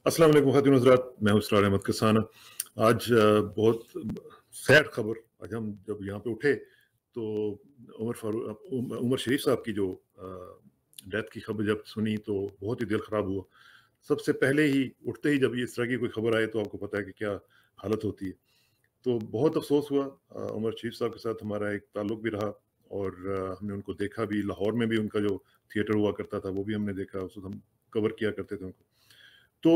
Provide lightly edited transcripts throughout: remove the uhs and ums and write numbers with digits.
अस्सलाम वालेकुम ख़ातिन हज़रात, मैं हूं इसरार अहमद कसाना। आज बहुत सैड खबर। आज हम जब यहाँ पे उठे तो उमर शरीफ साहब की जो डेथ की खबर जब सुनी तो बहुत ही दिल ख़राब हुआ। सबसे पहले ही उठते ही जब ये इस तरह की कोई खबर आए तो आपको पता है कि क्या हालत होती है। तो बहुत अफ़सोस हुआ। उमर शरीफ साहब के साथ हमारा एक ताल्लुक़ भी रहा और हमने उनको देखा भी। लाहौर में भी उनका जो थिएटर हुआ करता था वो भी हमने देखा, उस वक़्त हम कवर किया करते थे उनको। तो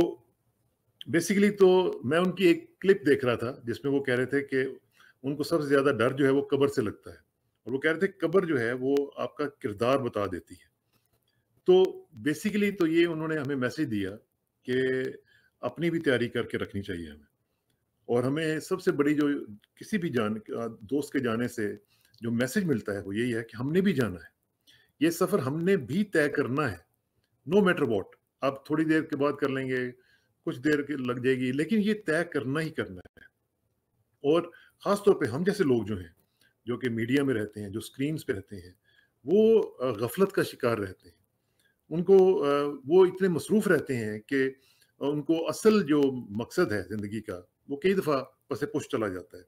बेसिकली तो मैं उनकी एक क्लिप देख रहा था जिसमें वो कह रहे थे कि उनको सबसे ज़्यादा डर जो है वो कब्र से लगता है, और वो कह रहे थे कब्र जो है वो आपका किरदार बता देती है। तो बेसिकली तो ये उन्होंने हमें मैसेज दिया कि अपनी भी तैयारी करके रखनी चाहिए हमें, और हमें सबसे बड़ी जो किसी भी दोस्त के जाने से जो मैसेज मिलता है वो यही है कि हमने भी जाना है। ये सफ़र हमने भी तय करना है, नो मैटर व्हाट। आप थोड़ी देर के बाद कर लेंगे, कुछ देर के लग जाएगी, लेकिन ये तय करना ही करना है। और ख़ास तौर पे हम जैसे लोग जो हैं, जो कि मीडिया में रहते हैं, जो स्क्रीन्स पे रहते हैं, वो गफ़लत का शिकार रहते हैं। उनको वो इतने मसरूफ़ रहते हैं कि उनको असल जो मकसद है ज़िंदगी का, वो कई दफ़ा पसे पुश चला जाता है।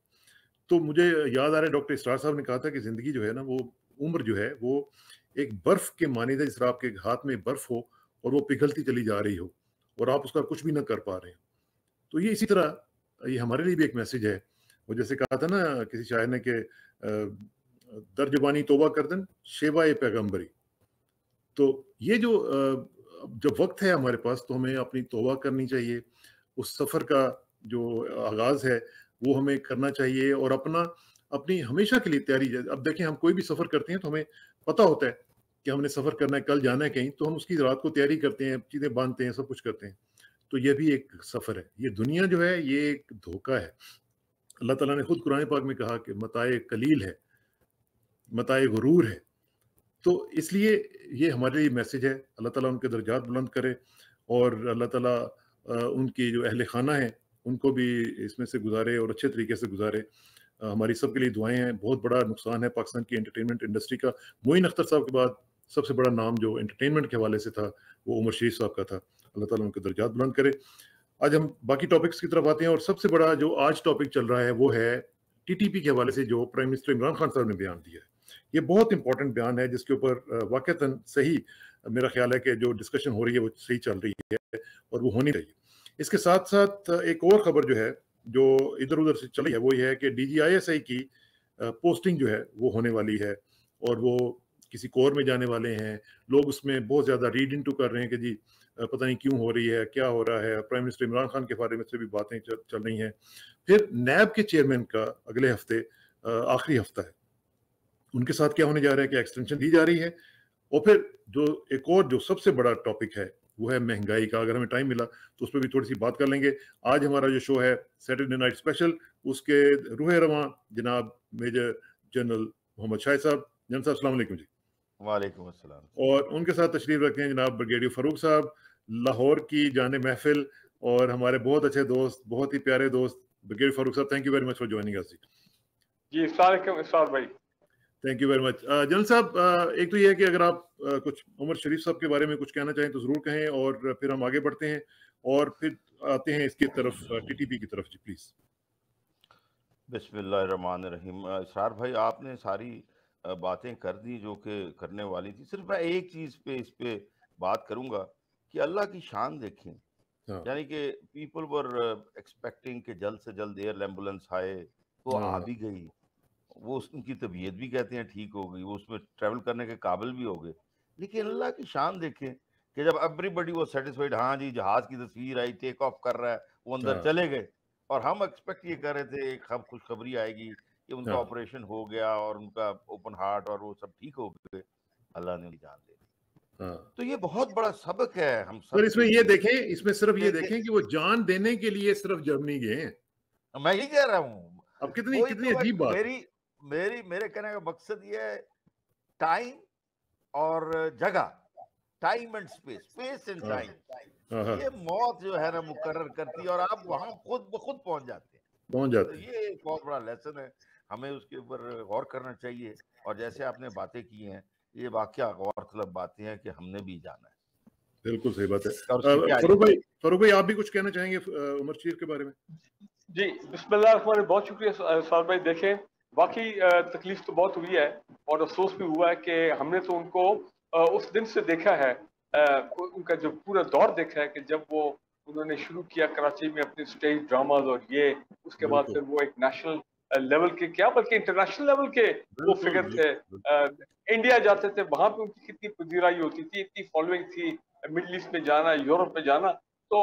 तो मुझे याद आ रहा है डॉक्टर इसरार साहब ने कहा था कि ज़िंदगी जो है ना, वो उम्र जो है वो एक बर्फ़ के मानिंद है। जिस तरह आपके हाथ में बर्फ़ हो और वो पिघलती चली जा रही हो और आप उसका कुछ भी ना कर पा रहे हैं। तो ये इसी तरह ये हमारे लिए भी एक मैसेज है। वो जैसे कहा था ना किसी शायर ने कि दर ज़बानी तौबा कर दन, शेवा-ए पैगंबरी। तो ये जो जब वक़्त है हमारे पास तो हमें अपनी तौबा करनी चाहिए। उस सफ़र का जो आगाज़ है वो हमें करना चाहिए, और अपनी हमेशा के लिए तैयारी अब देखें, हम कोई भी सफ़र करते हैं तो हमें पता होता है कि हमने सफ़र करना है, कल जाना है कहीं, तो हम उसकी रात को तैयारी करते हैं, चीज़ें बाँधते हैं, सब कुछ करते हैं। तो ये भी एक सफ़र है। ये दुनिया जो है ये एक धोखा है। अल्लाह ताला ने खुद कुरान पाक में कहा कि मताए कलील है, मताए गुरूर है। तो इसलिए ये हमारे लिए मैसेज है। अल्लाह ताला उनके दर्जात बुलंद करे, और अल्लाह ताला उनकी जो अहले खाना है उनको भी इसमें से गुज़ारे और अच्छे तरीके से गुज़ारे। हमारी सबके लिए दुआएँ हैं। बहुत बड़ा नुकसान है पाकिस्तान की एंटरटेनमेंट इंडस्ट्री का। मोइन अख्तर साहब के बाद सबसे बड़ा नाम जो एंटरटेनमेंट के हवाले से था वो उमर शरीफ साहब का था। अल्लाह ताला उनके दर्जात बुलंद करे। आज हम बाकी टॉपिक्स की तरफ आते हैं, और सबसे बड़ा जो आज टॉपिक चल रहा है वो है टीटीपी के हवाले से जो प्राइम मिनिस्टर इमरान खान साहब ने बयान दिया है। ये बहुत इंपॉर्टेंट बयान है जिसके ऊपर वाक़तन सही मेरा ख्याल है कि जो डिस्कशन हो रही है वो सही चल रही है और वो होनी चाहिए। इसके साथ-साथ एक और खबर जो है, जो इधर-उधर से चली है, वो ये है कि डीजीआईएसआई की पोस्टिंग जो है वो होने वाली है, और वो किसी कोर में जाने वाले हैं। लोग उसमें बहुत ज़्यादा रीड इनटू कर रहे हैं कि जी पता नहीं क्यों हो रही है, क्या हो रहा है। प्राइम मिनिस्टर इमरान खान के बारे में से भी बातें चल रही हैं। फिर नैब के चेयरमैन का अगले हफ्ते आखिरी हफ्ता है। उनके साथ क्या होने जा रहा है कि एक्सटेंशन दी जा रही है। और फिर जो एक और जो सबसे बड़ा टॉपिक है वो है महंगाई का। अगर हमें टाइम मिला तो उस पर भी थोड़ी सी बात कर लेंगे। आज हमारा जो शो है सैटरडे नाइट स्पेशल, उसके रूह रवां जनाब मेजर जनरल मोहम्मद शाहिद साहब। जनरल साहब अस्सलाम वालेकुम जी। वालेकुम अस्सलाम। और उनके साथ तशरीफ रखते हैं जनाब ब्रिगेडियर फारूक साहब, लाहौर की जाने महफिल, और हमारे बहुत अच्छे दोस्त, बहुत ही प्यारे दोस्त ब्रिगेडियर फारूक साहब। Thank you very much for joining us. जी अस्सलाम वालेकुम इरशाद भाई। Thank you very much general साहब। एक तो ये है कि अगर आप कुछ उमर शरीफ साहब के बारे में कुछ कहना चाहें तो ज़रूर कहें, और फिर हम आगे बढ़ते हैं और फिर आते हैं इसकी तरफ, टीटीपी की तरफ। जी प्लीज़। बिस्मिल्लाहिर्रहमानिर्रहीम। इसरार भाई, आपने सारी बातें कर दी जो कि करने वाली थी। सिर्फ मैं एक चीज़ पे इस पे बात करूंगा कि अल्लाह की शान देखें। हाँ यानी कि पीपल वर एक्सपेक्टिंग कि जल्द से जल्द एयर एम्बुलेंस आए, वो आ हाँ भी गई। उनकी तबीयत भी कहते हैं ठीक हो गई, वो उसमें ट्रैवल करने के काबिल भी हो गए। लेकिन अल्लाह की शान देखें कि जब एवरीबडी वो सेटिस्फाइड, हाँ जी जहाज की तस्वीर आई, टेक ऑफ कर रहा है, वो अंदर हाँ चले गए, और हम एक्सपेक्ट ये कर रहे थे एक खुशखबरी आएगी कि उनका हाँ ऑपरेशन हो गया और उनका ओपन हार्ट और वो सब ठीक हो गए। अल्लाह ने उनकी जान ले ली। हाँ। तो ये बहुत बड़ा सबक है हम पर सब के इसमें ये लिए देखें, इसमें सिर्फ ये कि देखें कि वो जान देने के लिए सिर्फ जर्मनी गए हैं। मैं यही कह रहा हूँ। अब कितनी वही कितनी तो अजीब बात है। मेरी मेरी मेरे कहने का मकसद ये है, टाइम और जगह, time and space, space and हाँ टाइम, हाँ हाँ। ये मौत जो है ना मुकर्रर करती है और आप वहां खुद ब खुद पहुंच जाते हैं। पहुंच तो जाते हैं। ये एक बहुत बड़ा लेसन है, हमें उसके ऊपर गौर करना चाहिए। और जैसे आपने बातें की हैं, ये वाकया गौरतलब बातें हैं कि हमने भी जाना है। बिल्कुल सही बात है। और उसकी क्या फरूक भाई आप भी कुछ कहना चाहेंगे उमर शरीफ के बारे में? जी, बिस्मिल्लाह बहुत शुक्रिया साद भाई। देखें, वाकई तकलीफ तो बहुत हुई है और अफसोस भी हुआ है कि हमने तो उनको उस दिन से देखा है, उनका जो पूरा दौर देखा है कि जब वो उन्होंने शुरू किया कराची में अपने स्टेज ड्रामाज और ये, उसके बाद बिल्कुल फिर वो एक नेशनल लेवल के, क्या बल्कि इंटरनेशनल लेवल के वो बिल्कुल फिगर थे। इंडिया जाते थे, वहां पे उनकी कितनी पजीराई होती थी, इतनी फॉलोइंग थी, मिडल ईस्ट में जाना, यूरोप में जाना। तो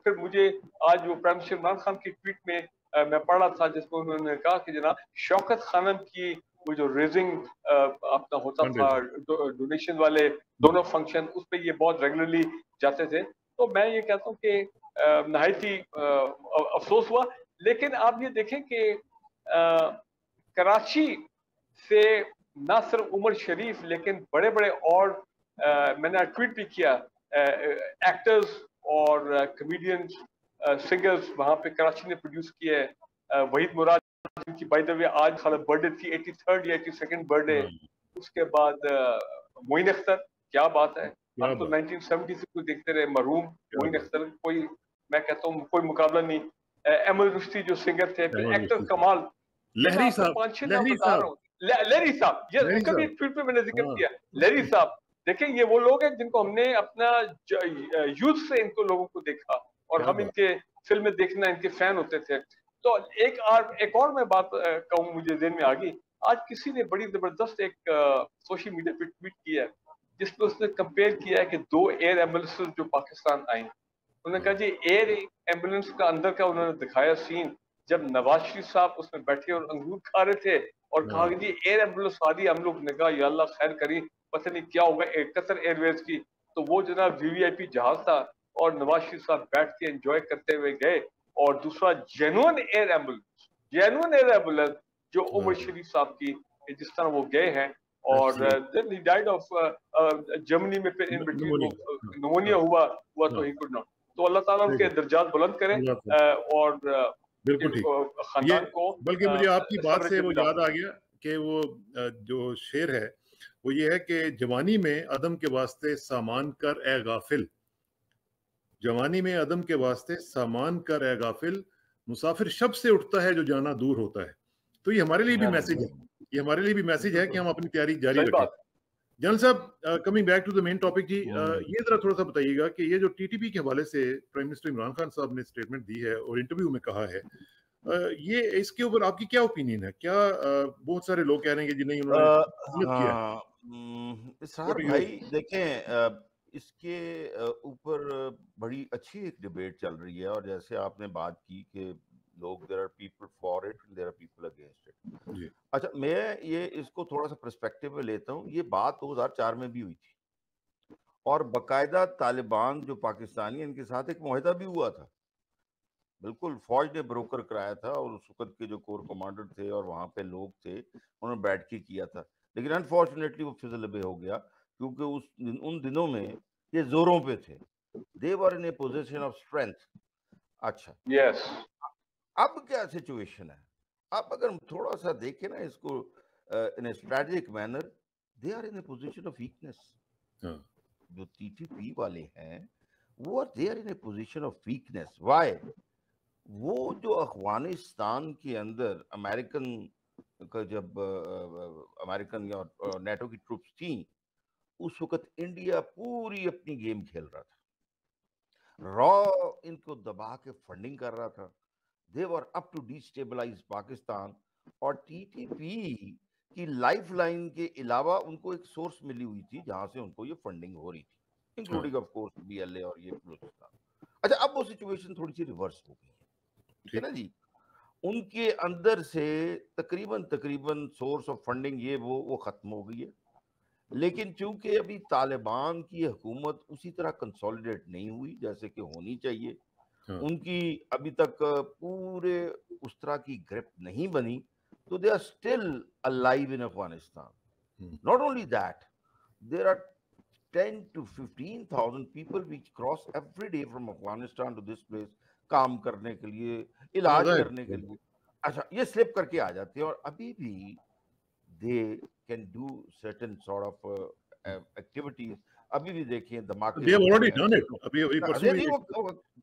फिर मुझे आज वो प्राइम मिनिस्टर इमरान खान की ट्वीट में मैं पढ़ रहा था जिसमें उन्होंने कहा कि जनाब शौकत खानम की वो जो रेजिंग अपना होता था डोनेशन वाले दोनों फंक्शन, उस पर ये बहुत रेगुलरली जाते थे। तो मैं ये कहता हूँ कि नहायत ही अफसोस हुआ। लेकिन आप ये देखें कि कराची से ना सिर्फ उमर शरीफ लेकिन बड़े बड़े और मैंने ट्वीट भी किया, एक्टर्स और कमेडियंस, सिंगर्स वहां पे कराची ने प्रोड्यूस किए हैं। वहीद मुराद जिनकी बाय द वे आज हालत बर्थडे थी, 83rd या 82nd बर्थडे। उसके बाद मोइन अख्तर, क्या बात है, हम तो 1970 से कोई देखते रहे, मरहूम मोइन अख्तर, कोई मैं कहता हूँ कोई मुकाबला नहीं। अहमद रुश्ती जो सिंगर थे, फिर एक्टर कमाल, लहरी साहब, 5-6 नाम बता रहा हूँ। लहरी साहब, ये उनका भी ट्वीट पे मैंने जिक्र किया, लहरी साहब। देखें, ये वो लोग हैं जिनको हमने अपना यूथ से इनको लोगों को देखा और हम इनके फिल्में देखना इनके फैन होते थे। तो एक और मैं बात कहूँ, मुझे ज़हन में आ गई। आज किसी ने बड़ी जबरदस्त एक सोशल मीडिया पे ट्वीट किया है जिसमें उसने कंपेयर किया है कि 2 एयर एम्बुलेंस जो पाकिस्तान आई, उन्होंने कहा जी एयर एम्बुलेंस का अंदर का उन्होंने दिखाया सीन जब नवाज शरीफ साहब उसमें बैठे और अंगूर खा रहे थे और कहा कि जी एयर एम्बुलेंस आ रही, हम लोग ने कहा या अल्लाह खैर करी, पता नहीं क्या होगा कतर एयरवेज की। तो वो जनाब वीवीआईपी जहाज था और नवाज शरीफ साहब बैठ के एंजॉय करते हुए गए। और दूसरा जेन्युइन एयर एम्बुलेंस जो उमर शरीफ साहब की, जिस तरह वो गए हैं और then he died of Germany में, फिर इन बिटवीन निमोनिया हुआ तो ही कुड नॉट। तो अल्लाह ताला उनके दर्जात बुलंद करे और बिल्कुल ठीक खानदान को। बल्कि मुझे आपकी बात से वो याद आ गया कि वो जो शेर है वो ये है कि जवानी में अदम के वास्ते सामान कर ए गाफिल, जवानी में अदम के वास्ते सामान कर ए गाफिल, मुसाफिर शब से उठता है जो जाना दूर होता है। तो ये हमारे लिए भी मैसेज है, ये हमारे लिए भी मैसेज है कि हम अपनी तैयारी जारी रखें। जनरल साहब, coming back to the main topic जी, ये जरा थोड़ा सा बताइएगा कि ये जो टीटीपी के हवाले से प्राइम मिनिस्टर इमरान खान साहब ने स्टेटमेंट दी है और इंटरव्यू में कहा है, ये इसके ऊपर आपकी क्या ओपिनियन है? क्या बहुत सारे लोग कह रहे हैं कि जी नहीं उन्होंने किया? इसहार भाई देखें, इसके ऊपर बड़ी अच्छी एक डिबेट चल रही है और जैसे आपने बात की कि लोग there are people for it, there are people against it. अच्छा, मैं ये इसको थोड़ा सा पर्सपेक्टिव में लेता हूँ। ये बात 2004 में भी हुई थी और बकायदा तालिबान जो पाकिस्तानी, इनके साथ एक मुआहदा भी हुआ था। बिल्कुल फौज ने ब्रोकर कराया था और उस वक्त के जो कोर कमांडर थे और वहां पे लोग थे, उन्होंने बैठ के किया था। लेकिन अनफॉर्चुनेटली वो फिजल हो गया क्योंकि उन दिनों में ये जोरों पे थे, दे वर इन ए पोजीशन ऑफ स्ट्रेंथ। अच्छा, यस, अब क्या सिचुएशन है? अब अगर थोड़ा सा देखें ना इसको in a strategic manner, they are in a position of weakness. जो टीटीपी वाले हैं वो they are in a position of weakness. Why? वो जो अफगानिस्तान के अंदर अमेरिकन का जब अमेरिकन या नेटो की ट्रूप्स थी, उस वक्त इंडिया पूरी अपनी गेम खेल रहा था, रॉ इनको दबा के फंडिंग कर रहा था। दे वर अप टू डिस्टेबलाइज पाकिस्तान और टीटीपी की लाइफलाइन के अलावा उनको एक सोर्स मिली हुई थी जहां से उनको ये फंडिंग हो रही थी, इंक्लूडिंग ऑफ कोर्स बीएलए और ये बलूचिस्तान। अच्छा, अब वो सिचुएशन थोड़ी सी रिवर्स हो गई है, ठीक है ना जी। उनके अंदर से तकरीबन सोर्स ऑफ फंडिंग ये वो खत्म हो गई है। लेकिन चूंकि अभी तालिबान की हुकूमत उसी तरह कंसोलिडेट नहीं हुई जैसे कि होनी चाहिए, उनकी अभी तक पूरे उस तरह की ग्रिप नहीं बनी, तो they are still alive in Afghanistan. Not only that, there are 10 to 15,000 people which cross every day from Afghanistan to this place, काम करने के लिए, इलाज करने के लिए। अच्छा, ये स्लिप करके आ जाते हैं और अभी भी they can do certain sort of activities अभी भी देखिए धमाके they have होते already हैं। done it. अभी परसों नहीं, वो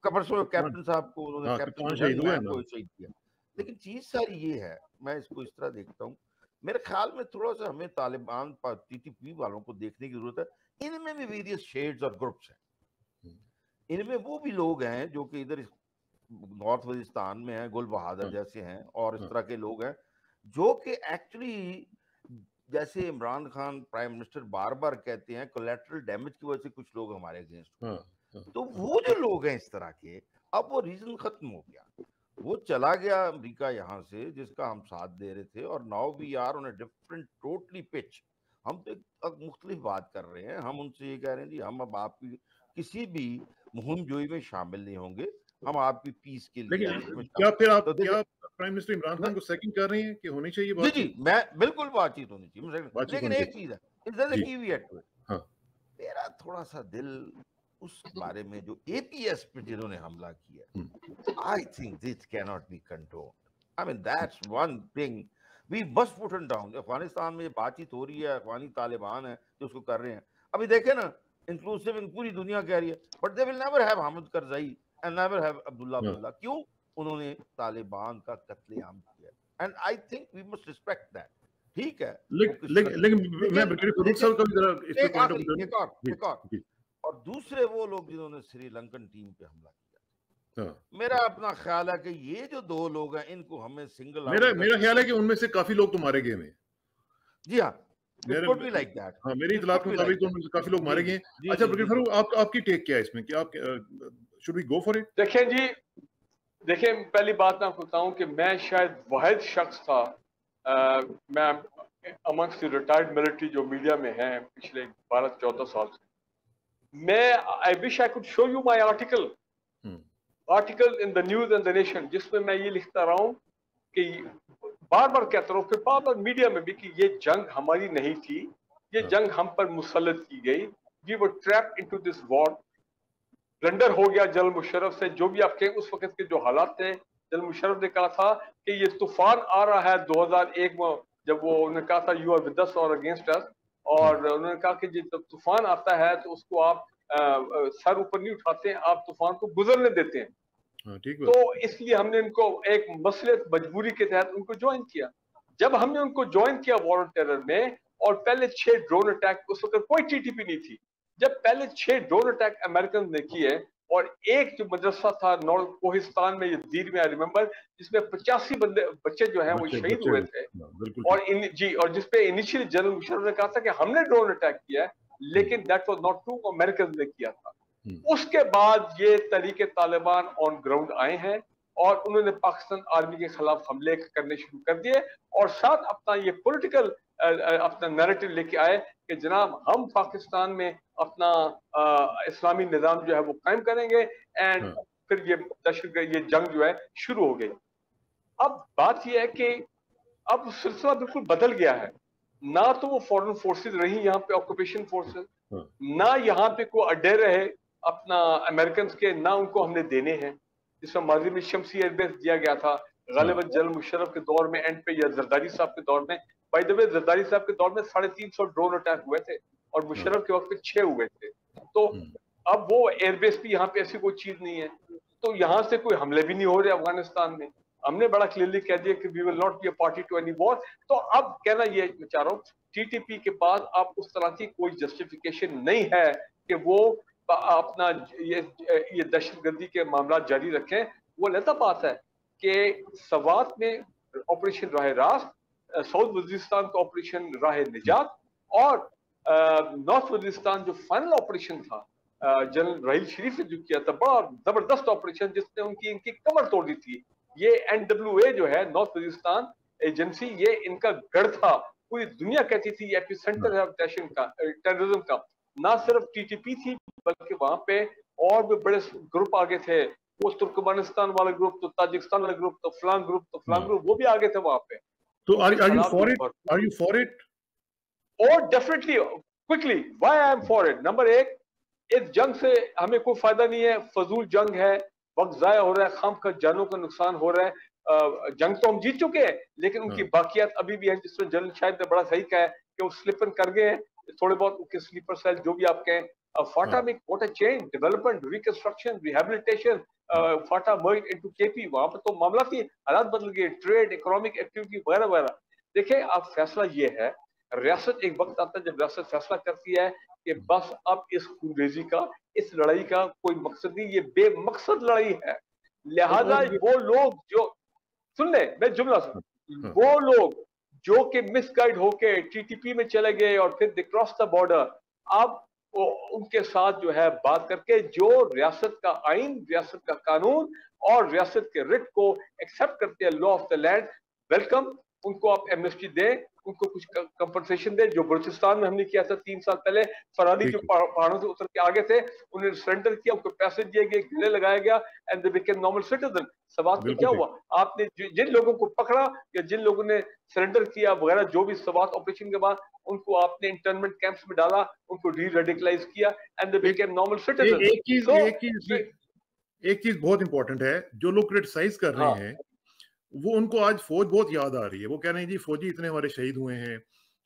परसों कैप्टन साहब को उन्होंने कैप्टन कप्तान शहीद हुए ना। को शहीद किया। लेकिन चीज सारी ये है, मैं इसको इस तरह देखता हूँ, मेरे ख्याल में थोड़ा सा हमें तालिबान टीटीपी वालों को देखने की जरूरत है। इनमें भी वेरियस शेड्स और ग्रुप्स हैं। इनमें वो भी लोग हैं जो कि इधर नॉर्थ वजिस्तान में हैं, गुल बहादुर जैसे हैं और इस तरह के लोग हैं जो कि एक्चुअली, जैसे इमरान खान प्राइम मिनिस्टर बार बार कहते हैं, कोलैटरल डैमेज की वजह से कुछ लोग हमारे अगेंस्ट, तो वो जो लोग हैं इस तरह के, अब वो रीजन खत्म हो गया, वो चला गया अमेरिका यहाँ से जिसका हम साथ दे रहे थे, और now we are on a different totally pitch. हम तो एक मुख्तलिफ बात कर रहे हैं, हम उनसे ये कह रहे हैं जी हम अब आपकी किसी भी मुहिम जोई में शामिल नहीं होंगे, हम आपकी पीस के लिए। लेकिन क्या फिर आप क्या प्राइम मिनिस्टर इमरान खान को सेकंड कर रहे हैं कि होनी चाहिए बात? जी मैं बिल्कुल बातचीत होनी चाहिए, लेकिन एक चीज है, मेरा थोड़ा सा दिल उस बारे में जो एपीएस पे जिन्होंने हमला किया, I think this can not be controlled. I mean that's one thing we must put it down. Afghanistan में बातचीत हो रही है, अफगानी तालिबान है जो उसको कर रहे हैं। अभी देखे ना, इंक्लूसिव पूरी दुनिया कह रही है, but they will never have Hamid Karzai and never have Abdullah Abdullah. क्यों? उन्होंने तालिबान का कत्लेआम किया, and I think we must respect that. ठीक है, लेकिन मैं ब्रिगेडियर फरूक साहब का भी जरा इस पे पॉइंट ऑफ एक और दूसरे वो लोग जिन्होंने श्रीलंकन टीम पे हमला किया, मेरा अपना ख्याल है कि ये जो दो लोग हैं इनको हमें सिंगल, मेरा ख्याल है कि उनमें से काफी लोग तो मारे गए हैं। जी हाँ, like that. हाँ, मेरी इतलात के मुताबिक तो काफी लोग मारे गए हैं। अच्छा ब्रिगेडियर फरूक, आपकी टेक क्या है इसमें कि आप should we go for it? देखिए पहली बात मैं बताऊं कि मैं शायद वाहिद शख्स था, मैं अमंग्स द रिटायर्ड मिलिट्री जो मीडिया में है पिछले 12-14 साल से, मैं I wish I could show you my article in the news and the nation, जिसमें मैं ये लिखता रहा हूं कि बार बार कहता रहा हूं, फिर बार बार मीडिया में भी, कि ये जंग हमारी नहीं थी, ये जंग हम पर मुसल्लत की गई। We were trapped into this war. Blunder हो गया जनरल मुशर्रफ से, जो भी आप कहें उस वक्त के जो हालात थे। जनरल मुशर्रफ ने कहा था कि ये तूफान आ रहा है 2001 में, जब वो उन्होंने कहा था यू आर विद अस और अगेंस्ट अस, और उन्होंने कहा कि जब तूफान आता है तो उसको आप सर ऊपर नहीं उठाते, आप तूफान को गुजरने देते हैं। तो इसलिए हमने उनको एक मसलत मजबूरी के तहत उनको ज्वाइन किया। जब हमने उनको ज्वाइन किया वॉर ऑन टेरर में, और पहले 6 ड्रोन अटैक, उस वक्त कोई टीटीपी नहीं थी, जब पहले 6 ड्रोन अटैक अमेरिकन ने किए, और एक जो मदरसा था नॉर्थ कोहिस्तान में, यजीद में, आई रिमेंबर, जिसमें 85 बच्चे जो हैं वो शहीद हुए थे, और जिसपे इनिशियली जनरल मुशर्रफ ने कहा था कि हमने ड्रोन अटैक किया है, लेकिन that was not true, American ने किया था। उसके बाद ये तरीके तालिबान ऑन ग्राउंड आए हैं और उन्होंने पाकिस्तान आर्मी के खिलाफ हमले करने शुरू कर दिए, और साथ अपना ये पॉलिटिकल अपना नैरेटिव लेके आए कि जनाब हम पाकिस्तान में अपना इस्लामी निज़ाम जो है वो कायम करेंगे, एंड फिर ये जंग जो है शुरू हो गई। अब बात यह है कि अब सिलसिला बिल्कुल बदल गया है। ना तो वो फॉरेन फोर्सेस रही यहाँ पे, ऑक्यूपेशन फोर्सेस, ना यहाँ पे कोई अड्डे रहे अपना अमेरिकन के, ना उनको हमने देने हैं, जिसमें माजी में शमसी एयरबेस दिया गया था गालिबन जनरल मुशर्रफ के दौर में, एंड पे, या जरदारी साहब के दौर में। बाय द वे जरदारी साहब के दौर में 350 ड्रोन अटैक हुए थे, और मुशर्रफ के वक्त पे 6 हुए थे। तो अब वो एयरबेस भी यहाँ पे ऐसी कोई चीज नहीं है, तो यहाँ से कोई हमले भी नहीं हो रहे अफगानिस्तान में। हमने बड़ा क्लियरली कह दिया कि we will not be a party to any war. तो अब कहना ये चाह रहा हूँ, टीटीपी के पास अब उस तरह की कोई जस्टिफिकेशन नहीं है कि वो अपना ये दहशतगर्दी के मामला जारी रखें। वो लता बात है कि सवात में ऑपरेशन राह रास्त, साउथ वजीरिस्तान का ऑपरेशन राह निजात, और नॉर्थ वजीरिस्तान जो फाइनल ऑपरेशन था जनरल राहील शरीफ ने जो किया था, बड़ा जबरदस्त ऑपरेशन जिसने इनकी कमर तोड़ दी थी। ये NWA जो है नॉर्थ वजीरिस्तान एजेंसी, ये इनका गढ़ था, पूरी दुनिया कहती थी एपिसेंटर ऑफ टेररिज्म का। ना सिर्फ टीटीपी थी, बल्कि वहां पे और भी बड़े ग्रुप आगे थे, वो तुर्कमेनिस्तान वाले ग्रुप, तो ताजिकिस्तान वाले ग्रुप, तो फलां ग्रुप, वो भी आगे थे वहां पे। तो are you for it? Are you for it? Oh, definitely, quickly. Why I am for it? Number 1, इस जंग से हमें कोई फायदा नहीं है, फजूल जंग है, वक्त जाया हो रहा है, खाम का जानों का नुकसान हो रहा है। जंग तो हम जीत चुके हैं, लेकिन उनकी बाकियात अभी भी हैं, जिसमें जनरल शायद ने बड़ा सही कहा है कि वो स्लिपन कर गए हैं, थोड़े बहुत उनके स्लीपर सेल जो भी आप कहें फाटा में what a change, development, reconstruction, rehabilitation, Phata merge into KP, वहां पर तो मामला थी, हालात बदल गए, ट्रेड, इकोनॉमिक एक्टिविटी वगैरह वगैरह। देखिए अब फैसला ये है, रियासत एक वक्त आता है जब रियासत फैसला करती है कि बस अब इस खूनरेजी का, इस लड़ाई का कोई मकसद नहीं, ये बेमकसद लड़ाई है। लिहाजा वो लोग जो, सुन ले मैं जुमला सुन, वो लोग जो कि मिसगाइड होके टीटीपी में चले गए और फिर दे क्रॉस द बॉर्डर, अब उनके साथ जो है बात करके जो रियासत का आइन, रियासत का कानून और रियासत के रिट को एक्सेप्ट करते हैं, law of the land, welcome, उनको आप एमनेस्टी दें, उनको कुछ कंपनसेशन दें, जो बलूचिस्तान में हमने किया था 3 साल पहले, फरादी जो पहाड़ों से उतर के आगे थे उन्हें सरेंडर किया, उनको पैसे दिए गए, गले लगाया गया and they became normal citizen. Swat में क्या हुआ, आपने जिन लोगों को पकड़ा या जिन लोगों ने सरेंडर किया वगैरह, जो भी सवात ऑपरेशन के बाद उनको आपने इंटर्नमेंट कैंप्स में डाला, उनको डी रेडिकलाइज किया and they became normal citizen. एक चीज बहुत इंपॉर्टेंट है, जो लोग क्रिटिसाइज कर रहे हैं वो उनको आज फौज बहुत याद आ रही है। वो कह रहे हैं जी फौजी इतने हमारे शहीद हुए हैं,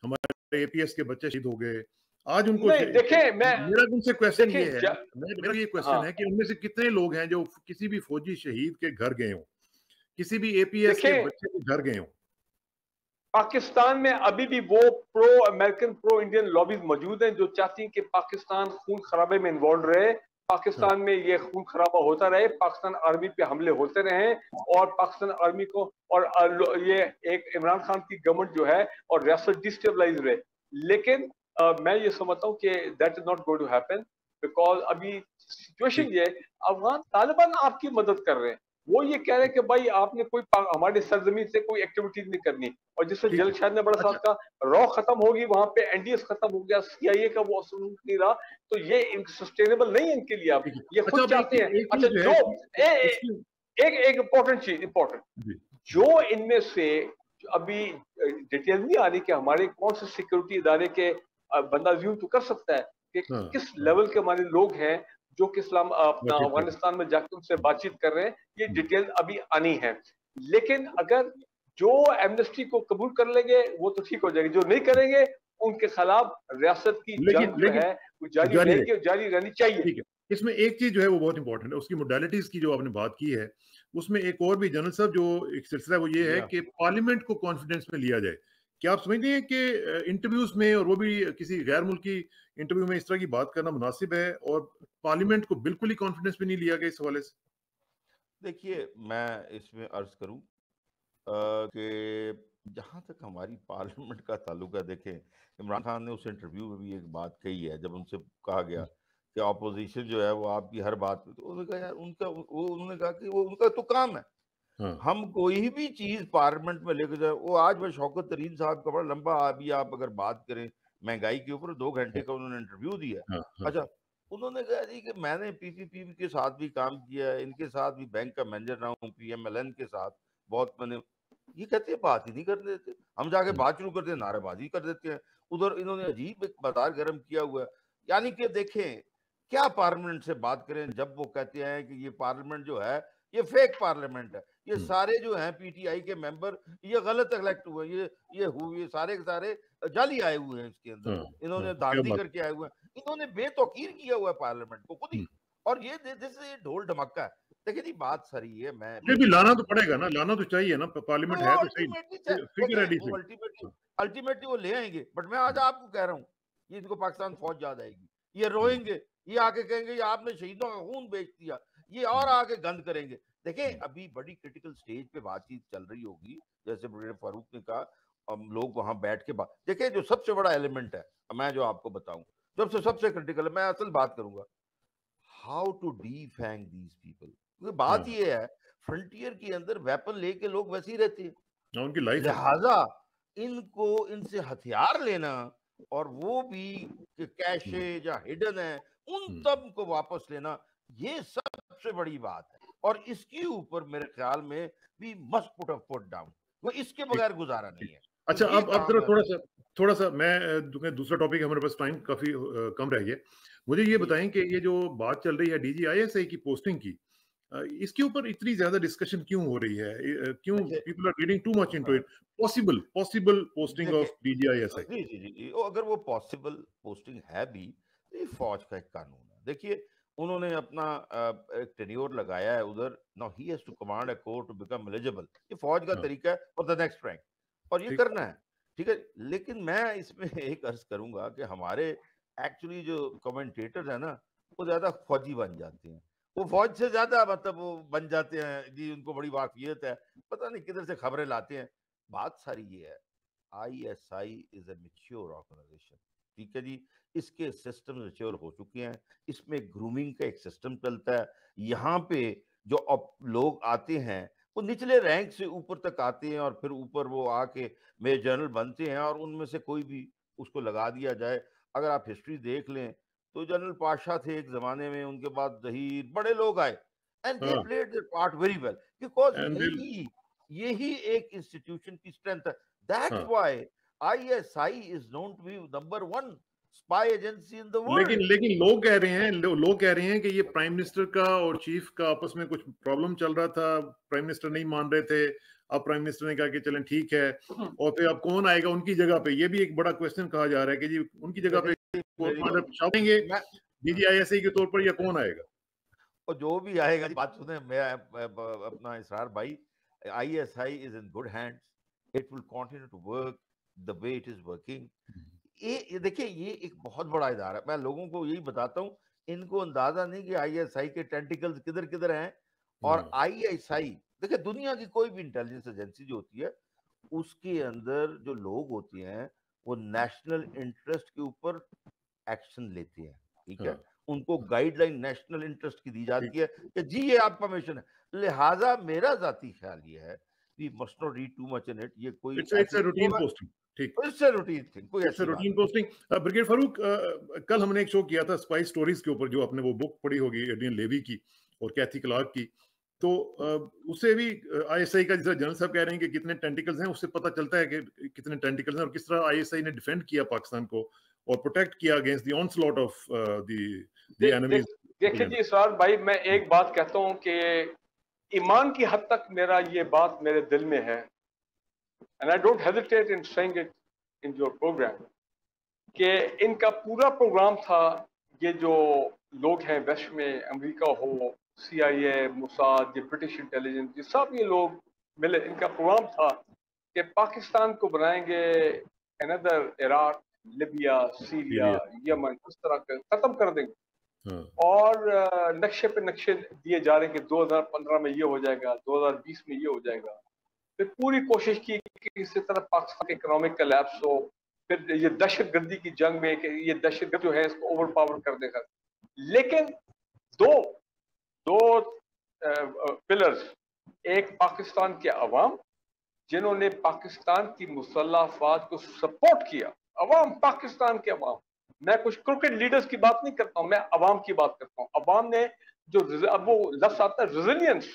हमारे एपीएस के बच्चे शहीद हो गए, आज उनको देखें, मेरा उनसे क्वेश्चन ये है, मेरा ये क्वेश्चन है कि उनमें से कितने लोग हैं जो किसी भी फौजी शहीद के घर गए हो, किसी भी एपीएस के बच्चे के घर गए हो। पाकिस्तान में अभी भी वो pro American, pro Indian lobbies मौजूद हैं जो चाहती हैं कि पाकिस्तान खून खराबे में इन्वॉल्व रहे, पाकिस्तान में ये खून खराबा होता रहे, पाकिस्तान आर्मी पे हमले होते रहे और पाकिस्तान आर्मी को और ये एक इमरान खान की गवर्नमेंट जो है और रियासत डिस्टेबलाइज रहे। लेकिन मैं ये समझता हूँ कि that is not going to happen, because अभी सिचुएशन ये, अफगान तालिबान आपकी मदद कर रहे हैं, वो ये कह रहे हैं कि भाई आपने कोई हमारे सरजमीन से कोई एक्टिविटीज नहीं करनी, और जिससे जल शायद ने बड़ा साथ का रॉ खत्म होगी, वहां पे एनडीएस खत्म हो गया, सीआईए का वो असर नहीं रहा, तो ये सस्टेनेबल नहीं है इनके लिए। आप ये खुद चाहते हैं। अच्छा, जो एक इंपॉर्टेंट चीज, इंपॉर्टेंट जो इनमें से अभी डिटेल नहीं आ रही कि हमारे कौन से सिक्योरिटी इदारे के बंदा व्यू तो कर सकता है कि किस लेवल के हमारे लोग हैं जो कि इस्लाम अपना अफगानिस्तान में जाकर उनसे बातचीत कर रहे हैं, ये डिटेल अभी आनी है। लेकिन अगर जो एमनेस्टी को कबूल कर लेंगे वो तो ठीक हो जाएगी, जो नहीं करेंगे उनके खिलाफ रियासत की जंग जो है वो जारी रहेगी और जारी रहनी चाहिए। ठीक है, इसमें एक चीज जो है वो बहुत इंपॉर्टेंट है, उसकी मोडालिटीज की जो आपने बात की है उसमें एक और भी जनरल साहब जो एक सिलसिला वो ये है कि पार्लियामेंट को कॉन्फिडेंस में लिया जाए। क्या आप समझते हैं कि इंटरव्यूज में और वो भी किसी गैर मुल्की इंटरव्यू में इस तरह की बात करना मुनासिब है और पार्लियामेंट को बिल्कुल ही कॉन्फिडेंस में नहीं लिया गया इस हवाले से? देखिए, मैं इसमें अर्ज करूं कि जहां तक हमारी पार्लियामेंट का ताल्लुक है, देखें इमरान खान ने उस इंटरव्यू में भी एक बात कही है, जब उनसे कहा गया कि अपोजिशन जो है वो आपकी हर बात पे, तो उन्होंने कहा यार उन्होंने कहा कि वो उनका तो काम है, हम कोई भी चीज पार्लियामेंट में लेकर जाए। वो आज वह शौकत तरीन साहब का बड़ा लंबा, अभी आप अगर बात करें महंगाई के ऊपर 2 घंटे का उन्होंने इंटरव्यू दिया। अच्छा, उन्होंने कहा जी कि मैंने पीपीपी के साथ भी काम किया, इनके साथ भी बैंक का मैनेजर रहा हूँ, पीएमएलएन के साथ बहुत मैंने, ये कहते हैं बात ही नहीं करने देते, हम जाके बात शुरू करते हैं नारेबाजी कर देते हैं। उधर इन्होंने अजीब एक बाजार गर्म किया हुआ है, यानी कि देखें क्या पार्लियामेंट से बात करें जब वो कहते हैं कि ये पार्लियामेंट जो है ये फेक पार्लियामेंट है, ये सारे जो हैं पीटीआई के मेंबर ये गलत इलेक्ट हुए, ये सारे के सारे जाली आए हुए हैं इसके अंदर, इन्होंने दांती करके आए हुए हैं, इन्होंने बेतौकीर किया हुआ है पार्लियामेंट को खुद ही, और ये ढोल ढमक्का है। देखिए जी बात सही है, मैं भी लाना तो पड़ेगा ना, लाना तो चाहिए ना, पार्लियामेंट है तो सही, अल्टीमेटली वो ले आएंगे। बट मैं आज आपको कह रहा हूँ ये इनको पाकिस्तान फौज याद आएगी, ये रोएंगे, ये आके कहेंगे ये आपने शहीदों का खून बेच दिया, ये और आगे गंद करेंगे। देखें अभी बड़ी क्रिटिकल स्टेज पे बातचीत चल रही होगी, जैसे ब्रिगेडियर फारूक ने कहा, हम लोग वहां बैठ के बात, देखिए जो सबसे बड़ा एलिमेंट है, मैं जो आपको बताऊं सबसे क्रिटिकल है, मैं असल बात करूंगा हाउ टू डीफैंग दीज पीपल। बात ये है फ्रंटियर के अंदर वेपन लेके लोग वैसे ही रहते हैं, उनकी लाइफ, लिहाजा इनको इनसे हथियार लेना और वो भी कैशे या हिडन है उन तब को वापस लेना, ये सबसे बड़ी बात है। और इसके ऊपर मेरे ख्याल में भी must put a foot down, वो इसके बगैर गुजारा नहीं है। अच्छा, अब थोड़ा सा मैं दूसरा टॉपिक, हमारे पास टाइम काफी कम रह गया, मुझे ये बताएं कि ये जो बात चल रही है डीजीआईएसआई की पोस्टिंग की, इसके ऊपर इतनी ज्यादा डिस्कशन क्यों हो रही है, क्यों people are reading too much into it? Possible posting of DG ISI. जी, अगर वो पॉसिबल पोस्टिंग है भी तो ये फौज का एक कानून है। देखिए उन्होंने अपना एक टेन्योर लगाया है उधर, now he has to command a corps to become eligible. ये फौज का हाँ, तरीका है फॉर द नेक्स्ट रैंक, और ये ठीक। करना है, ठीक है। लेकिन मैं इसमें एक अर्ज करूंगा कि हमारे एक्चुअली जो कमेंटेटर्स है ना, वो ज्यादा फौजी बन जाते हैं, वो फौज से ज्यादा मतलब वो बन जाते हैं जी, उनको बड़ी वाकफियत है, पता नहीं किधर से खबरें लाते हैं। बात सारी ये है, ISI is a mature organisation, ठीक है जी, इसके सिस्टम मैच्योर हो चुके हैं, इसमें ग्रूमिंग का एक सिस्टम चलता है। यहाँ पे जो लोग आते हैं वो निचले रैंक से ऊपर तक आते हैं, और फिर ऊपर वो आके मेजर जनरल बनते हैं, और उनमें से कोई भी उसको लगा दिया जाए। अगर आप हिस्ट्री देख लें तो जनरल पाशा थे एक जमाने में, उनके बाद जहीर, बड़े लोग आए, एंड दे हाँ, played there part very well, because and यही एक इंस्टीट्यूशन की स्ट्रेंथ है। दैट्स हाँ, why ISI is known to be number one spy agency in the लेकिन world. लेकिन लोग कह रहे हैं कि ये प्राइम मिनिस्टर का और चीफ का आपस में कुछ प्रॉब्लम चल रहा था, प्राइम मिनिस्टर नहीं मान रहे थे, अब प्राइम मिनिस्टर ने कहा कि चलें ठीक है, और फिर अब कौन आएगा उनकी जगह पे, ये भी एक बड़ा क्वेश्चन कहा जा रहा है कि जी उनकी जगह पे कोर्ट मार्शल छापेंगे मैं DGISI के तौर पर, या कौन आएगा? और जो भी आएगा, बात सुने, मैं अपना इसरार भाई, ISI is in good hands. It will continue to work the way it is working. ये देखिए, ये एक बहुत बड़ा इदारा है। मैं लोगों को यही बताता हूँ, इनको अंदाजा नहीं कि ISI के टेंटिकल्स किधर किधर हैं। और ISI, देखिए दुनिया की कोई भी इंटेलिजेंस एजेंसी जो होती है, उसके अंदर जो लोग होते हैं वो नेशनल इंटरेस्ट के ऊपर एक्शन लेते हैं, ठीक है। उनको गाइडलाइन नेशनल इंटरेस्ट की दी जाती है कि जी ये आपका मिशन है। लिहाजा मेरा जाती ख्याल ये है, we must not read too much in it. ये कोई इट्स अ रूटीन पोस्टिंग, ठीक, इससे रूटीन थिंग, कोई इट्स अ ऐसी बात रूटीन पोस्टिंग। ब्रिगेड फारूक, कल हमने एक शो किया था स्पाई स्टोरीज के ऊपर, जो आपने वो बुक पढ़ी होगी एड्रियन लेवी की और कैथी क्लार्क की, तो उससे भी ISI का, जैसा जनरल साहब कह रहे हैं कि कितने टेंटिकल्स हैं, उससे पता चलता है कि कितने टेंटिकल्स हैं और किस तरह ISI ने डिफेंड किया पाकिस्तान को और प्रोटेक्ट किया against the onslaught of the enemies. देखिए जी इसरार भाई, मैं एक बात कहता हूं कि ईमान की हद तक मेरा ये बात मेरे दिल में है, and I don't hesitate in saying it in your programme, कि इनका पूरा प्रोग्राम था, ये जो लोग हैं वेस्ट में, अमेरिका हो, CIA, मोसाद, ये ब्रिटिश इंटेलिजेंस, ये सब ये लोग मिले, इनका प्रोग्राम था कि पाकिस्तान को बनाएंगे another Iraq, Libya, Syria, Yemen, इस तरह का खत्म कर देंगे। और नक्शे पे नक्शे दिए जा रहे हैं कि 2015 में ये हो जाएगा, 2020 में ये हो जाएगा। फिर पूरी कोशिश की कि इसी तरह पाकिस्तान का इकोनॉमिक कलैप्स हो, फिर ये दहशतगर्दी की जंग में कि ये दहशतगर्द जो है इसको ओवर पावर कर देगा। लेकिन दो पिलर्स, एक पाकिस्तान के अवाम जिन्होंने पाकिस्तान की मुसल्लह अफवाज को सपोर्ट किया, अवाम, पाकिस्तान के अवाम, मैं कुछ क्रिकेट लीडर्स की बात नहीं करता हूं, मैं अवाम की बात करता हूं। अवाम ने जो, अब वो लफ्ज आता है रेजिलियंस,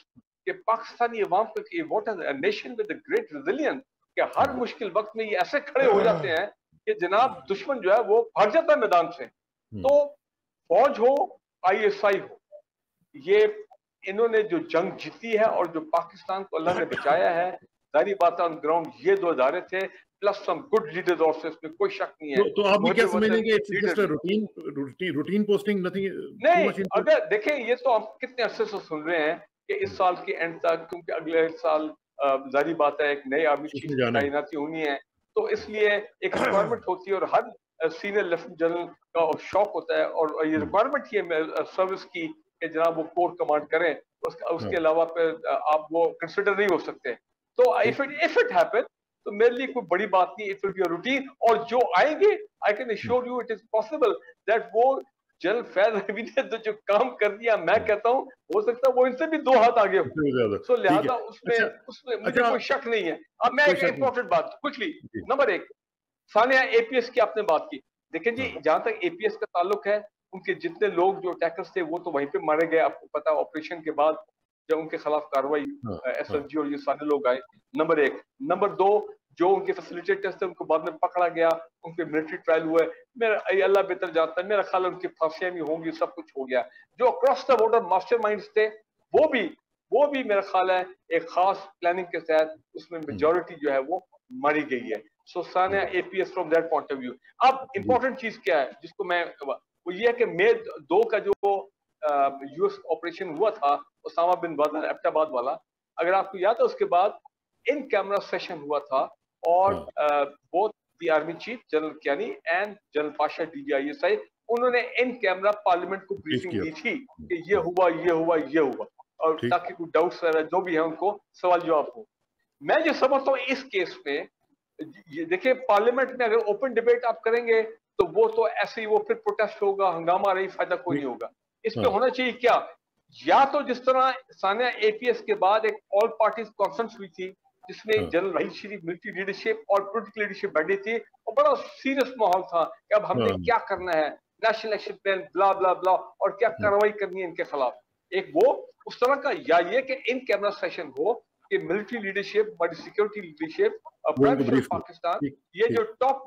कि पाकिस्तानी अवाम का कि what is a nation with a great resilience, कि हर मुश्किल वक्त में ये ऐसे खड़े हो जाते हैं कि जनाब दुश्मन जो है वो भाग जाता है मैदान से। तो फौज हो, ISI हो, ये इन्होंने जो जंग जीती है और जो पाकिस्तान को अल्लाह ने बचाया है, सारी बात ऑन ग्राउंड ये दो इदारे थे, plus some good leaders also, इसमें कोई शक नहीं है। तो आप भी क्या समझेंगे कि it's just a routine posting, nothing नहीं, अगर देखें, ये तो आप कितने अरसे से सुन रहे हैं कि इस साल के एंड तक, क्योंकि अगले साल जारी बात है एक नए आर्मी चीफ की तैनाती होनी है, तो इसलिए एक रिक्वायरमेंट होती है और हर सीनियर लेफ्टिनेंट जनरल का शौक होता है, और ये रिक्वायरमेंट ये सर्विस की कि जनाब वो कोर कमांड करें, उसके अलावा पे आप वो कंसिडर नहीं हो सकते। तो इफ इट हैपन, तो मेरे लिए कोई बड़ी बात नहीं, it will be a routine. और जो आएंगे, I can assure you it is possible that वो जनरल फैज रवी ने तो जो काम कर दिया, मैं कहता हूँ हो सकता है वो इनसे भी 2 हाथ आगे हो। सो लिहाजा उसमें मुझे कोई शक नहीं है। अब मैं एक इंपॉर्टेंट बात क्विकली, नंबर 1, सानिया APS की आपने बात की। देखिए जी, जहां तक APS का ताल्लुक है, उनके जितने लोग जो अटैकर्स थे वो तो वहीं पे मारे गए, आपको पता है, ऑपरेशन के बाद जब उनके खिलाफ कार्रवाई SSG और ये सारे लोग आए, नंबर 1। नंबर 2, जो उनके फैसिलिटेटर्स थे उनको बाद में पकड़ा गया, उन पे मिलिट्री ट्रायल हुआ है, मेरा अल्लाह बेहतर जानता है, मेरा ख्याल है उनकी फांसियां भी होंगी, सब कुछ हो गया। जो अक्रॉस द बॉर्डर मास्टरमाइंड्स थे, वो भी मेरा ख्याल है एक खास प्लानिंग के तहत उसमें मेजॉरिटी जो है वो मारी गई है। So Sania APS from that point of view. अब इंपॉर्टेंट चीज क्या है जिसको मैं वो ये है कि मई 2 का जो यूएस ऑपरेशन हुआ था ओसामा बिन लादेन एबटाबाद वाला, अगर आपको याद है, उसके बाद इन कैमरा सेशन हुआ था और both the army chief general Kayani and general Pasha DGISI उन्होंने इन कैमरा पार्लियामेंट को ब्रीफिंग दी थी कि ये हुआ, और ताकि कोई डाउट्स जो भी है उनको सवाल जवाब हो। मैं जो समझता हूँ इस केस में, ये देखिए, पार्लियामेंट में अगर ओपन डिबेट आप करेंगे तो वो तो ऐसे ही वो फिर प्रोटेस्ट होगा, हंगामा रही, फायदा कोई नहीं होगा। इस पे होना चाहिए क्या, या तो जिस तरह सानिया APS के बाद एक ऑल पार्टीज कॉन्फ्रेंस हुई थी जिसमें जनरल राहील शरीफ, मिलिट्री लीडरशिप और पॉलिटिकल लीडरशिप बैठी थी और बड़ा सीरियस माहौल था कि अब हमने क्या करना है, नेशनल एक्शन प्लान, ब्ला ब्ला ब्ला, और क्या कार्रवाई करनी है इनके खिलाफ। एक वो उस तरह का, या ये कि इन कैमरा सेशन हो कि military leadership, security leadership, prime minister Pakistan, ये जो टॉप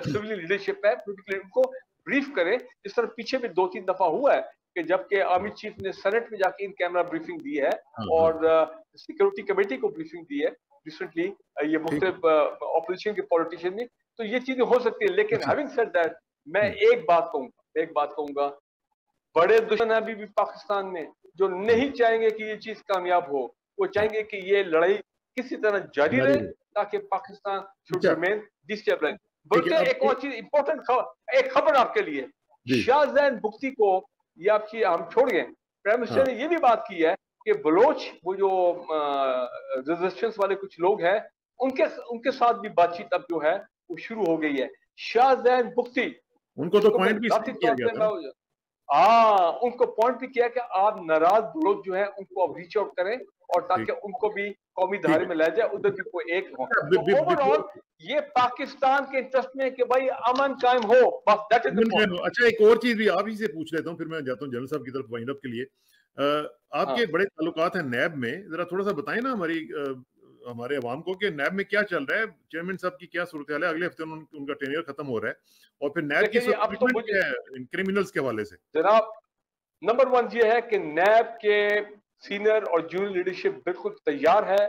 सिविल लीडरशिप है पॉलिटिकल, उनको ब्रीफ करे, जिस तरह पीछे भी 2-3 दफा हुआ है कि जबकि आर्मी चीफ ने सेनेट में जाके इन कैमरा ब्रीफिंग दी है और सिक्योरिटी कमेटी को ब्रीफिंग दी है रिसेंटली, ये मुख्तलिफ ऑपोजिशन के पॉलिटिशियन ने, तो ये चीजें हो सकती है। लेकिन हैविंग सेड दैट, मैं एक बात कहूंगा, बड़े दुश्मन अभी भी पाकिस्तान में जो नहीं चाहेंगे कि ये चीज कामयाब हो, वो चाहेंगे कि ये लड़ाई किसी तरह जारी रहे ताकि पाकिस्तान शुड रिमेन डिस्टेबलाइज। बल्कि एक और चीज इंपॉर्टेंट एक खबर आपके लिए, शाहजैन बुख्ती को ये आपकी हम छोड़ गए, प्राइम मिनिस्टर ने ये भी बात की है कि बलोच, वो जो रेजिस्टेंस वाले कुछ लोग हैं, उनके साथ भी बातचीत अब जो है वो शुरू हो गई है। शाहजैन बुख्ती, उनको तो पॉइंट भी किया गया था, उनको पॉइंट भी किया कि आप नाराज बलोच जो है उनको अब रीच आउट करें और ताकि उनको भी कौमी धारे में ला जाए, उधर भी कोई एक हो। ओवरऑल ये पाकिस्तान के इंटरेस्ट में कि भाई अमन कायम हो, बस दैट इज द पॉइंट। अच्छा, एक और चीज भी आप ही से पूछ लेता हूँ, फिर मैं जाता हूँ जनरल साहब की तरफ वाइंड अप के लिए। आपके बड़े ताल्लुकात हैं नैब में, जरा थोड़ा सा बताएं ना हमारे अवाम को कि नैब में क्या चल रहा है, चेयरमैन साहब की क्या सूरत हाल है, अगले हफ्ते उनका टेन्योर खत्म हो रहा है, और फिर नैब की क्रिमिनल्स के हवाले से। जनाब, नंबर 1 ये है कि नैब के सीनियर और जूनियर लीडरशिप बिल्कुल तैयार है,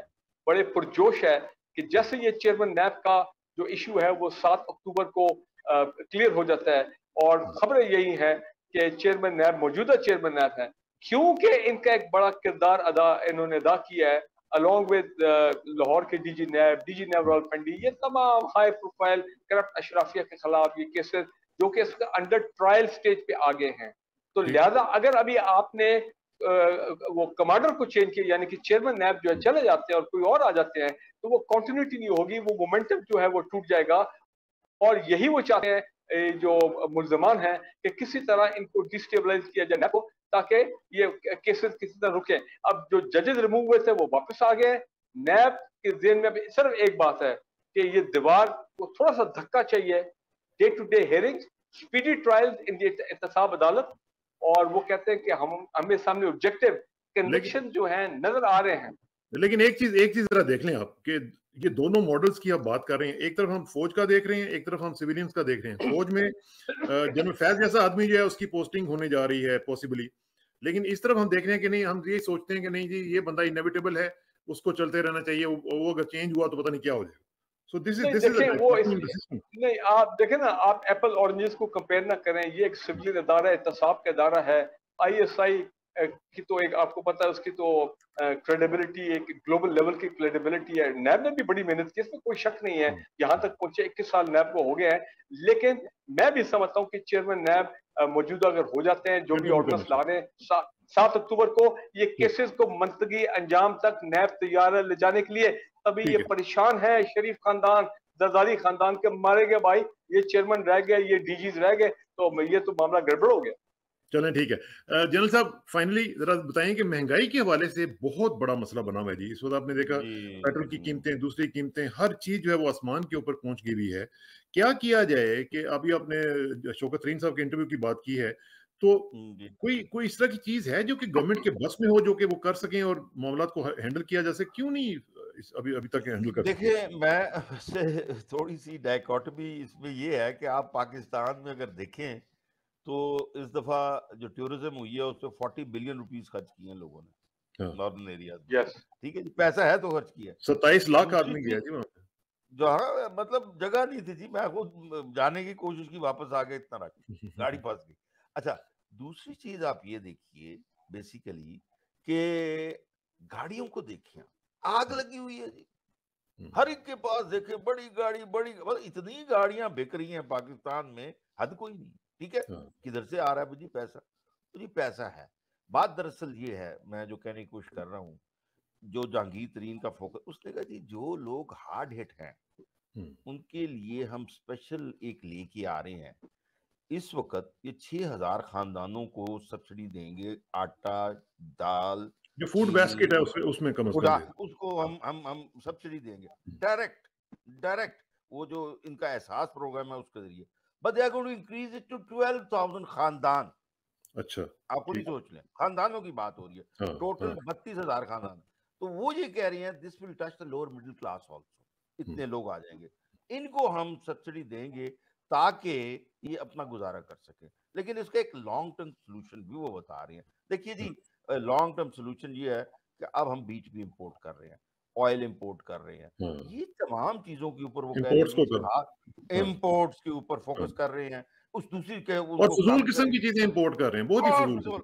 बड़े पुरजोश है कि जैसे ये चेयरमैन नैब का जो इशू है वो 7 अक्टूबर को क्लियर हो जाता है, और खबरें यही है कि चेयरमैन नैब मौजूदा चेयरमैन नैब है, क्योंकि इनका एक बड़ा किरदार इन्होंने अदा किया है अलॉन्ग विद लाहौर के डीजी नैब रावलपिंडी, ये तमाम हाई प्रोफाइल करप्ट अशराफिया के खिलाफ ये केसेस जो कि अंडर ट्रायल स्टेज पे आ गए हैं। तो लिहाजा अगर अभी आपने वो कमांडर को चेंज किया, यानी कि चेयरमैन नैब जो है चले जाते हैं और कोई और आ जाते हैं, तो वो कंटिन्यूटी नहीं होगी, वो मोमेंटम जो है वो टूट जाएगा, और यही वो चाहते हैं जो मुल्जमान हैं कि किसी तरह इनको डिस्टेबलाइज किया जाए नैब को, ताकि ये केसेस किसी तरह रुके। अब जो जजेस रिमूव हुए थे वो वापस आ गए। नैब के ज़हन में अभी सिर्फ एक बात है कि ये दीवार को थोड़ा सा धक्का चाहिए, day to day hearings, speedy trials in एहतसाब अदालत, और वो कहते हैं कि हमें सामने ऑब्जेक्टिव कन्विक्शन जो है नजर आ रहे हैं। लेकिन एक चीज जरा देख लें आप कि ये दोनों मॉडल्स की आप बात कर रहे हैं, एक तरफ हम फौज का देख रहे हैं, एक तरफ हम सिविलियंस का देख रहे हैं। फौज में जनरल फैज जैसा आदमी जो है उसकी पोस्टिंग होने जा रही है पॉसिबली, लेकिन इस तरफ हम देख रहे हैं कि नहीं, हम ये सोचते हैं कि नहीं जी ये बंदा इनएविटेबल है, उसको चलते रहना चाहिए, वो अगर चेंज हुआ तो पता नहीं क्या हो जाएगा। सो दिस इज नहीं, आप देखें ना, आप एप्पल ऑरेंजेस को कंपेयर ना करें, ये एक सिविलियन अदारा, एहतसाब का अदारा है। ISI की तो एक आपको पता है उसकी तो क्रेडिबिलिटी, एक ग्लोबल लेवल की क्रेडिबिलिटी है। नैब ने भी बड़ी मेहनत की, इसमें कोई शक नहीं है, यहाँ तक पहुंचे 21 साल नैब को हो गए हैं। लेकिन मैं भी समझता हूँ कि चेयरमैन नैब मौजूदा अगर हो जाते हैं, जो भी ऑर्डर्स ला रहे हैं 7 अक्टूबर को, ये केसेस को मंतकी अंजाम तक नैब तैयार है ले जाने के लिए। तभी ये परेशान है शरीफ खानदान, जरदारी खानदान के मारे गए भाई, ये चेयरमैन रह गए, ये DGs रह गए, तो ये तो मामला गड़बड़ हो गया। चलें ठीक है। जनरल साहब फाइनली जरा बताएं कि महंगाई के हवाले से बहुत बड़ा मसला बना हुआ है जी। इस वक्त आपने देखा पेट्रोल की कीमतें, दूसरी कीमतें, हर चीज जो है वो आसमान के ऊपर पहुंच गई हुई है। क्या किया जाए कि अभी आपने शौकत तरीन साहब के इंटरव्यू की बात की है, तो कोई इस तरह की चीज है जो कि गवर्नमेंट के बस में हो, जो कि वो कर सकें और मामला को हैंडल किया जा सके? क्यों नहीं अभी तक हैंडल कर? देखिए, मैं थोड़ी सी डायकोटमी इसमें ये है कि आप पाकिस्तान में अगर देखें तो इस दफा जो टूरिज्म हुई है उस पर 40 बिलियन रुपीस खर्च किए हैं लोगों ने नॉर्दर्न एरिया में। यस, ठीक है जी, पैसा है तो खर्च किया। 27 लाख आदमी गया जी वहां पे, जो हाँ मतलब जगह नहीं थी जी, मैं खुद जाने की कोशिश की, वापस आ गए, इतना रख गाड़ी फंस गई। अच्छा, दूसरी चीज आप ये देखिए बेसिकली कि गाड़ियों को देखिए, आग लगी हुई है जी, हर एक के पास देखे बड़ी गाड़ी, बड़ी मतलब इतनी गाड़ियां बिक रही हैं पाकिस्तान में, हद कोई नहीं। ठीक है, किधर से आ रहा है जी पैसा? तो जी पैसा है। बात दरअसल ये है, मैं जो कहने की कोशिश कर रहा हूँ, जो जहांगीर तरीन का फोकस, उसने कहा जी जो लोग हार्ड हिट हैं उनके लिए हम स्पेशल एक लेके आ रहे हैं। इस वक्त ये 6000 खानदानों को सब्सिडी देंगे, आटा, दाल, जो फूड बास्केट है उसमें कम से कम उसको हम सब्सिडी देंगे डायरेक्ट। वो जो इनका एहसास प्रोग्राम है उसके जरिए, but they are going to increase it to 12,000 खानदान। अच्छा, आप खुद ही सोच लें, खानदानों की बात हो रही है, टोटल 32,000 खानदान। तो वो ये कह रही हैं this will touch the lower middle class also, इतने लोग आ जाएंगे, इनको हम सब्सिडी देंगे ताकि ये अपना गुजारा कर सके। लेकिन इसका एक लॉन्ग टर्म सोल्यूशन भी वो बता रही हैं। देखिए जी, लॉन्ग टर्म सोल्यूशन ये है कि अब हम बीच भी इंपोर्ट कर रहे हैं, ऑयल इंपोर्ट कर रहे हैं, ये तमाम चीजों के ऊपर वो कह रहे हैं, इंपोर्ट्स के ऊपर फोकस कर रहे हैं। उस दूसरी के और फजूल किस्म की चीजें इंपोर्ट कर रहे हैं, बहुत ही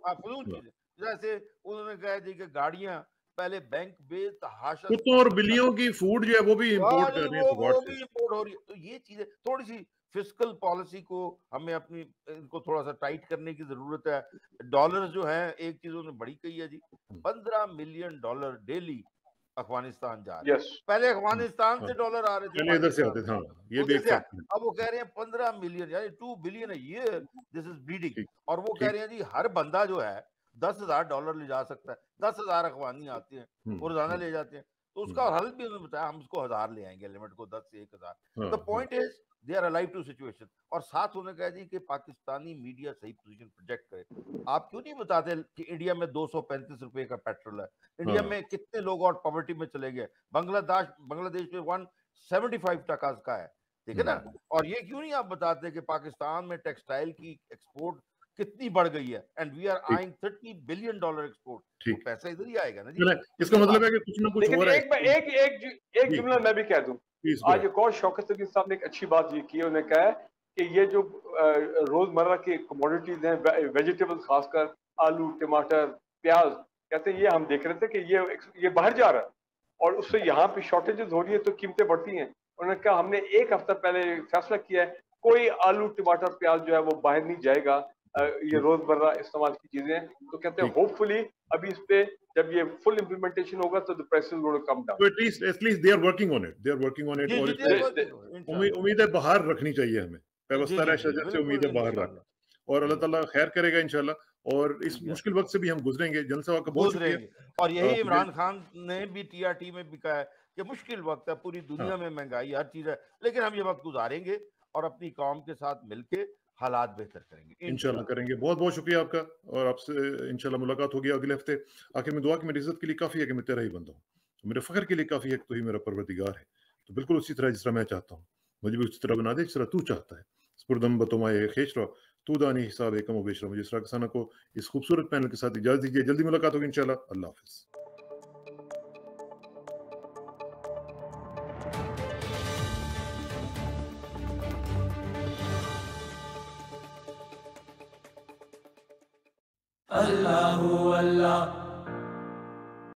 फजूल चीजें। जैसे उन्होंने कहा जी कि गाड़ियां पहले बैंक बेतहाशा, कुत्तों और बिल्लियों की फूड जो है वो भी इंपोर्ट कर रहे हैं, वो भी इंपोर्ट हो रही है। तो ये चीजें थोड़ी सी फिस्कल पॉलिसी को हमें अपनी इनको थोड़ा सा टाइट करने की जरूरत है। डॉलर जो है, एक चीज उन्होंने बड़ी कही है जी, $15 मिलियन डेली अफगानिस्तान जा रहे हैं। पहले अफगानिस्तान से डॉलर आ रहे थे, पहले इधर से आते थे। ये भी एक अब वो कह रहे हैं 15 मिलियन, यानी 2 billion a year, this is bleeding. और वो कह रहे हैं जी हर बंदा जो है $10,000 ले जा सकता है। 10,000 अफगानी आते हैं, वो रोजाना ले जाते हैं। तो उसका हल भी उन्होंने बताया, हम उसको 1000 ले आएंगे, लिमिट को 10 से 1000। The point is they are alive to situation. और साथ उन्होंने कहा जी कि पाकिस्तानी मीडिया सही पोजीशन प्रोजेक्ट करे। आप क्यों नहीं बताते कि इंडिया में 235 रुपए का पेट्रोल है, इंडिया में कितने लोग और पॉवर्टी में चले गए, बांग्लादेश में 175 टका का है, ठीक है ना। और ये क्यों नहीं आप बताते कि पाकिस्तान में टेक्सटाइल की एक्सपोर्ट कितनी बढ़ गई है, and we are eyeing $30 billion export. तो पैसा इधर ही आएगा ना जी। इसका मतलब है कि कुछ ना कुछ हो रहा है। एक जुमला मैं भी कह दूं, आज एक और शौकत सदीक साहब ने एक अच्छी बात ये की है, उन्होंने कहा है कि ये जो रोजमर्रा की कमोडिटीज हैं, वेजिटेबल्स खासकर आलू, टमाटर, प्याज, कहते हैं ये हम देख रहे थे कि ये बाहर जा रहा है और उससे यहाँ पे शॉर्टेजेस हो रही है तो कीमतें बढ़ती हैं। उन्होंने कहा हमने एक हफ्ता पहले फैसला किया है कोई आलू, टमाटर, प्याज जो है वो बाहर नहीं जाएगा, ये रोजमर्रा इस्तेमाल की चीजें। तो कहते हैं होपफुली अभी इस पे जब ये फुल इम्प्लीमेंटेशन होगा तो the prices will come down. तो at least they are working on it. और उम्मीदें बाहर रखनी चाहिए हमें, व्यवस्था शजर से उम्मीदें बाहर रखना, और अल्लाह ताला खैर करेगा इंशाल्लाह। और इस मुश्किल वक्त से भी हम गुजरेंगे। जनसभा का बहुत शुक्रिया। और यही इमरान खान ने भी TRT में भी कहा है कि मुश्किल वक्त है, पूरी दुनिया में महंगाई हर चीज है, लेकिन हम ये वक्त गुजारेंगे और अपनी कौम के साथ मिलके हालात बेहतर करेंगे, इंशाल्लाह करेंगे। बहुत बहुत शुक्रिया आपका, और आपसे इंशाल्लाह मुलाकात होगी अगले हफ्ते। आखिर में दुआ कि मेरी इज्जत के लिए काफ़ी है कि मैं तेरा ही बंदा हूँ, मेरे फ़ख्र के लिए काफ़ी है कि तू ही मेरा परवरदिगार है। तो बिल्कुल उसी तरह जिस तरह मैं चाहता हूँ मुझे भी उसी तरह बना दे जिस तरह तू चाहता है। स्पुरदम बतुमाए खेच रहा तू दानी हिसाब एकम बेच रहा। मुझे इसरा किसाना को इस खूबसूरत पैनल के साथ इजाज़त दीजिए। जल्दी मुलाकात होगी इंशाल्लाह। अल्लाह हाफ़िज़। अल्लाहु अल्लाह